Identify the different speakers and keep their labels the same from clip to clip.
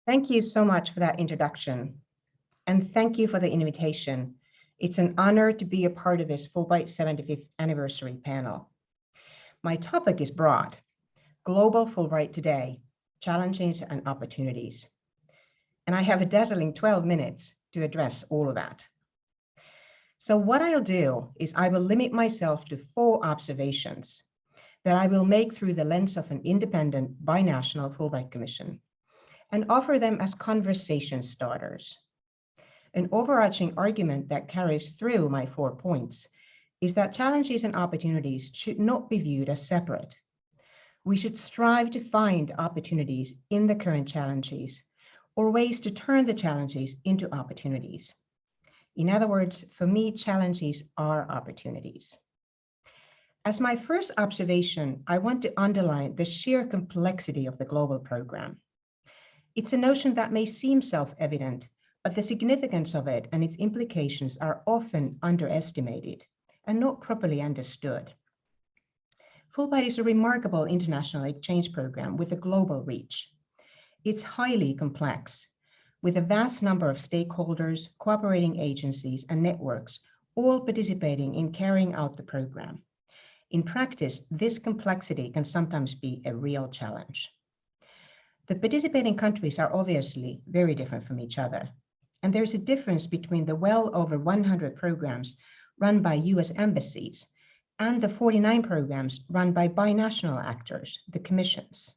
Speaker 1: Thank you so much for that introduction. And thank you for the invitation. It's an honor to be a part of this Fulbright 75th anniversary panel. My topic is broad: Global Fulbright Today, Challenges and Opportunities. And I have a dazzling 12 minutes to address all of that. So what I'll do is I will limit myself to 4 observations that I will make through the lens of an independent binational Fulbright Commission and offer them as conversation starters. An overarching argument that carries through my 4 points is that challenges and opportunities should not be viewed as separate. We should strive to find opportunities in the current challenges or ways to turn the challenges into opportunities. In other words, for me, challenges are opportunities. As my first observation, I want to underline the sheer complexity of the global program. It's a notion that may seem self-evident, but the significance of it and its implications are often underestimated and not properly understood. Fulbright is a remarkable international exchange program with a global reach. It's highly complex, with a vast number of stakeholders, cooperating agencies, and networks, all participating in carrying out the program. In practice, this complexity can sometimes be a real challenge. The participating countries are obviously very different from each other, and there's a difference between the well over 100 programs run by US embassies and the 49 programs run by binational actors, the commissions.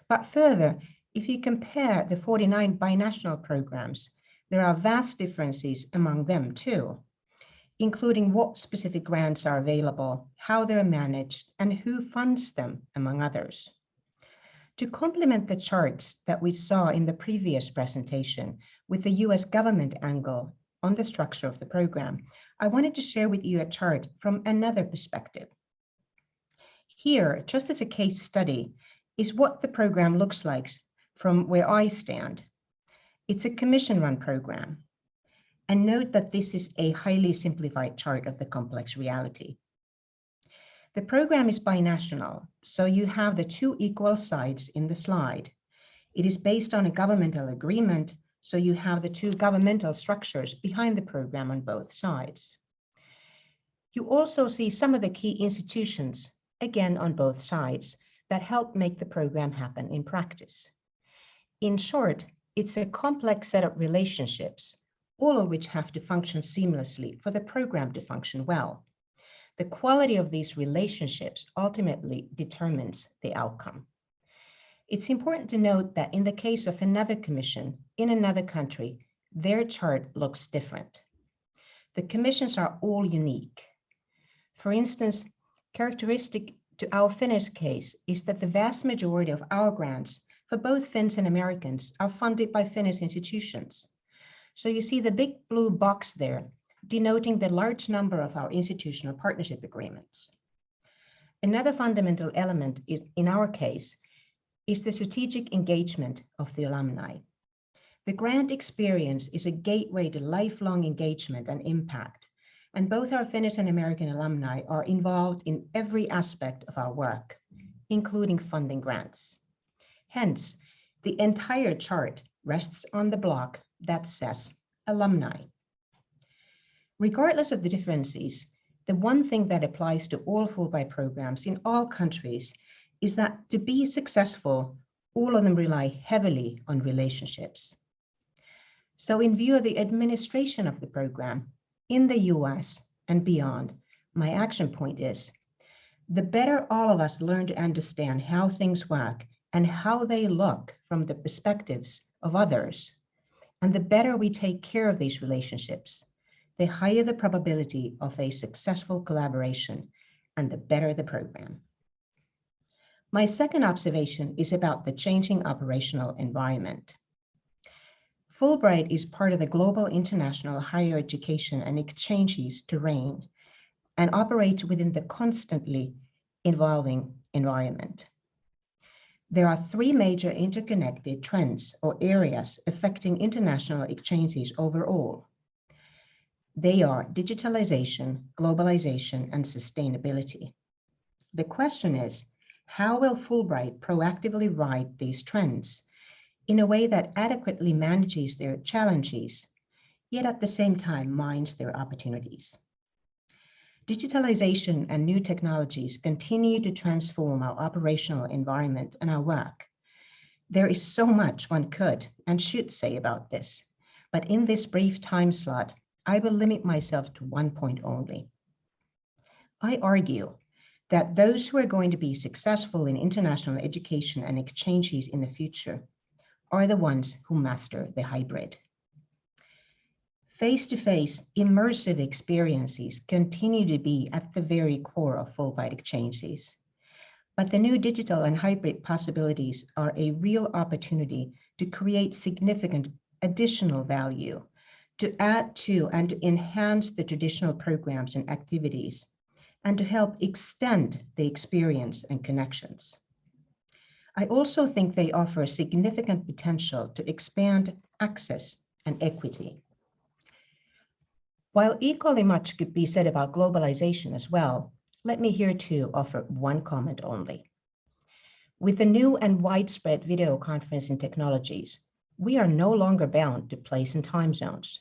Speaker 1: But further, if you compare the 49 binational programs, there are vast differences among them too, including what specific grants are available, how they're managed, and who funds them, among others. To complement the charts that we saw in the previous presentation with the US government angle on the structure of the program, I wanted to share with you a chart from another perspective. Here, just as a case study, is what the program looks like from where I stand. It's a commission-run program. And note that this is a highly simplified chart of the complex reality. The program is binational, so you have the 2 equal sides in the slide. It is based on a governmental agreement, so you have the 2 governmental structures behind the program on both sides. You also see some of the key institutions, again on both sides, that help make the program happen in practice. In short, it's a complex set of relationships, all of which have to function seamlessly for the program to function well. The quality of these relationships ultimately determines the outcome. It's important to note that in the case of another commission in another country, their chart looks different. The commissions are all unique. For instance, characteristic to our Finnish case is that the vast majority of our grants for both Finns and Americans are funded by Finnish institutions. So you see the big blue box there, denoting the large number of our institutional partnership agreements. Another fundamental element is, in our case, is the strategic engagement of the alumni. The grant experience is a gateway to lifelong engagement and impact, and both our Finnish and American alumni are involved in every aspect of our work, including funding grants. Hence, the entire chart rests on the block that says alumni. Regardless of the differences, the one thing that applies to all Fulbright programs in all countries is that to be successful, all of them rely heavily on relationships. So in view of the administration of the program in the US and beyond, my action point is, the better all of us learn to understand how things work and how they look from the perspectives of others, and the better we take care of these relationships, the higher the probability of a successful collaboration and the better the program. My second observation is about the changing operational environment. Fulbright is part of the global international higher education and exchanges terrain and operates within the constantly evolving environment. There are 3 major interconnected trends or areas affecting international exchanges overall. They are digitalization, globalization, and sustainability. The question is, how will Fulbright proactively ride these trends in a way that adequately manages their challenges, yet at the same time mines their opportunities. Digitalization and new technologies continue to transform our operational environment and our work. There is so much one could and should say about this, but in this brief time slot, I will limit myself to one point only. I argue that those who are going to be successful in international education and exchanges in the future are the ones who master the hybrid. Face-to-face immersive experiences continue to be at the very core of Fulbright exchanges. But the new digital and hybrid possibilities are a real opportunity to create significant additional value, to add to and to enhance the traditional programs and activities, and to help extend the experience and connections. I also think they offer significant potential to expand access and equity. While equally much could be said about globalization as well, let me here too offer one comment only. With the new and widespread video conferencing technologies, we are no longer bound to place and time zones.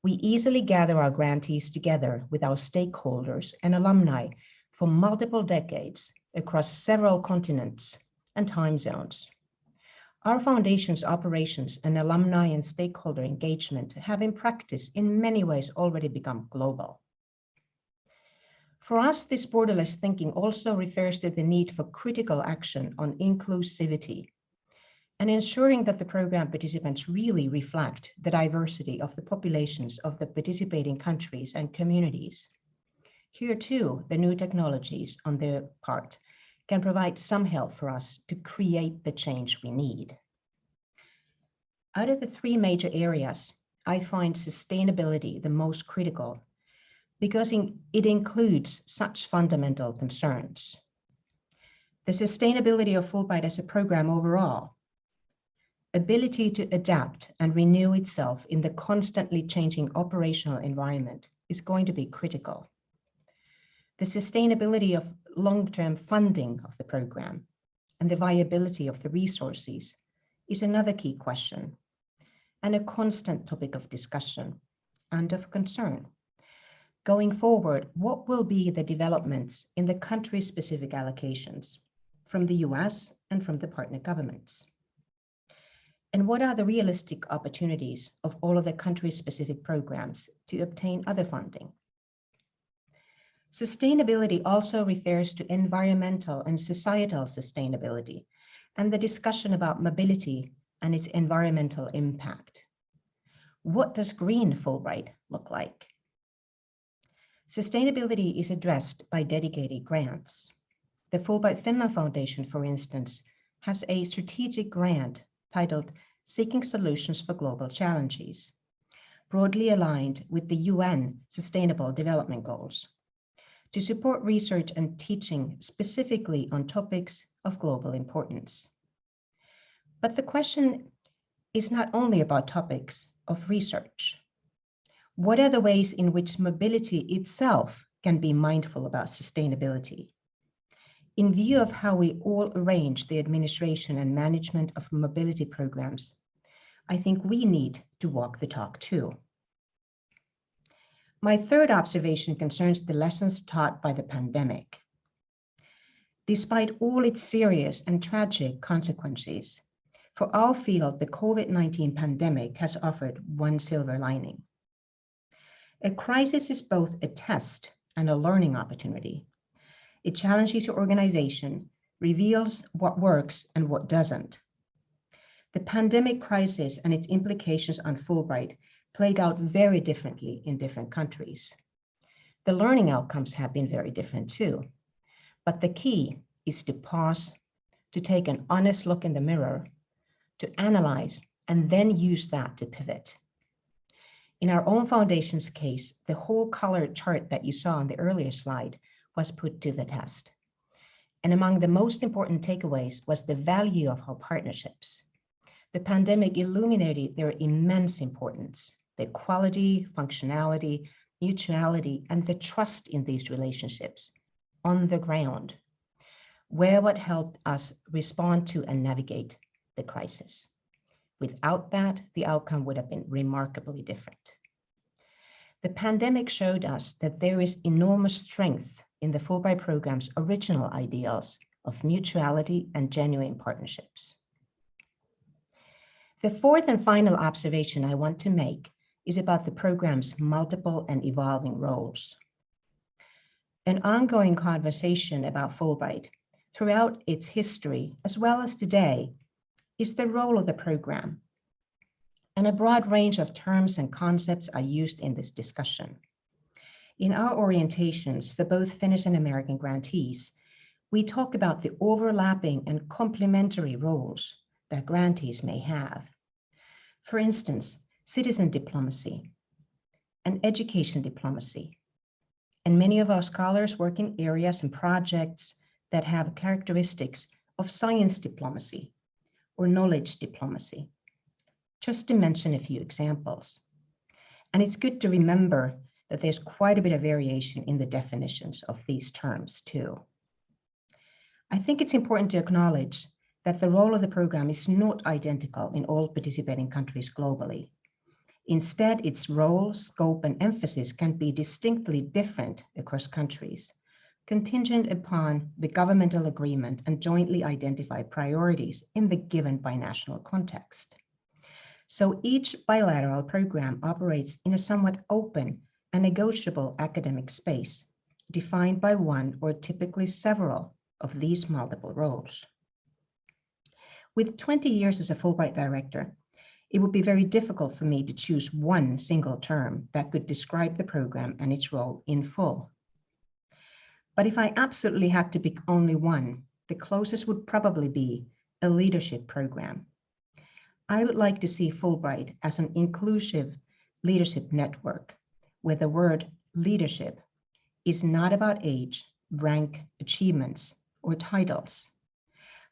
Speaker 1: We easily gather our grantees together with our stakeholders and alumni for multiple decades across several continents and time zones. Our foundation's operations and alumni and stakeholder engagement have in practice in many ways already become global. For us, this borderless thinking also refers to the need for critical action on inclusivity and ensuring that the program participants really reflect the diversity of the populations of the participating countries and communities. Here too, the new technologies on their part can provide some help for us to create the change we need. Out of the three major areas, I find sustainability the most critical because it includes such fundamental concerns. The sustainability of Fulbright as a program overall, ability to adapt and renew itself in the constantly changing operational environment is going to be critical. The sustainability of long-term funding of the program and the viability of the resources is another key question and a constant topic of discussion and of concern. Going forward, what will be the developments in the country-specific allocations from the US and from the partner governments? And what are the realistic opportunities of all of the country-specific programs to obtain other funding? Sustainability also refers to environmental and societal sustainability and the discussion about mobility and its environmental impact. What does green Fulbright look like? Sustainability is addressed by dedicated grants. The Fulbright Finland Foundation, for instance, has a strategic grant titled Seeking Solutions for Global Challenges, broadly aligned with the UN Sustainable Development Goals, to support research and teaching specifically on topics of global importance. But the question is not only about topics of research. What are the ways in which mobility itself can be mindful about sustainability? In view of how we all arrange the administration and management of mobility programs, I think we need to walk the talk too. My third observation concerns the lessons taught by the pandemic. Despite all its serious and tragic consequences, for our field, the COVID-19 pandemic has offered one silver lining. A crisis is both a test and a learning opportunity. It challenges your organization, reveals what works and what doesn't. The pandemic crisis and its implications on Fulbright played out very differently in different countries. The learning outcomes have been very different too. But the key is to pause, to take an honest look in the mirror, to analyze, and then use that to pivot. In our own foundation's case, the whole color chart that you saw on the earlier slide was put to the test. And among the most important takeaways was the value of our partnerships. The pandemic illuminated their immense importance, the quality, functionality, mutuality, and the trust in these relationships on the ground, where what helped us respond to and navigate the crisis. Without that, the outcome would have been remarkably different. The pandemic showed us that there is enormous strength in the Fulbright program's original ideals of mutuality and genuine partnerships. The fourth and final observation I want to make is about the program's multiple and evolving roles. An ongoing conversation about Fulbright throughout its history, as well as today, is the role of the program. And a broad range of terms and concepts are used in this discussion. In our orientations for both Finnish and American grantees, we talk about the overlapping and complementary roles that grantees may have. For instance, citizen diplomacy and education diplomacy. And many of our scholars work in areas and projects that have characteristics of science diplomacy or knowledge diplomacy, just to mention a few examples. And it's good to remember that there's quite a bit of variation in the definitions of these terms too. I think it's important to acknowledge that the role of the program is not identical in all participating countries globally. Instead, its role, scope, and emphasis can be distinctly different across countries, contingent upon the governmental agreement and jointly identified priorities in the given binational context. So each bilateral program operates in a somewhat open and negotiable academic space, defined by one or typically several of these multiple roles. With 20 years as a Fulbright director, it would be very difficult for me to choose one single term that could describe the program and its role in full. But if I absolutely had to pick only one, the closest would probably be a leadership program. I would like to see Fulbright as an inclusive leadership network, where the word leadership is not about age, rank, achievements, or titles,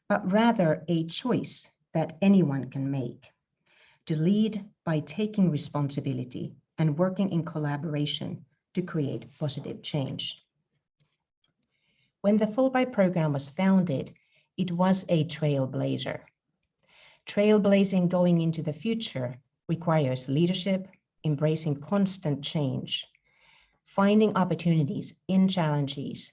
Speaker 1: but rather a choice that anyone can make to lead by taking responsibility and working in collaboration to create positive change. When the Fulbright program was founded, it was a trailblazer. Trailblazing going into the future requires leadership, embracing constant change, finding opportunities in challenges,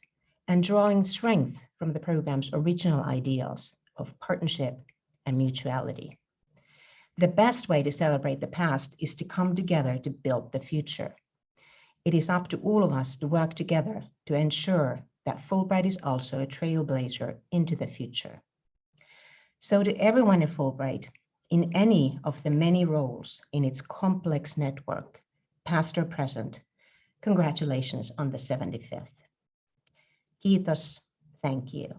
Speaker 1: and drawing strength from the program's original ideals of partnership and mutuality. The best way to celebrate the past is to come together to build the future. It is up to all of us to work together to ensure that Fulbright is also a trailblazer into the future. So to everyone at Fulbright, in any of the many roles in its complex network, past or present, congratulations on the 75th. Kiitos, thank you.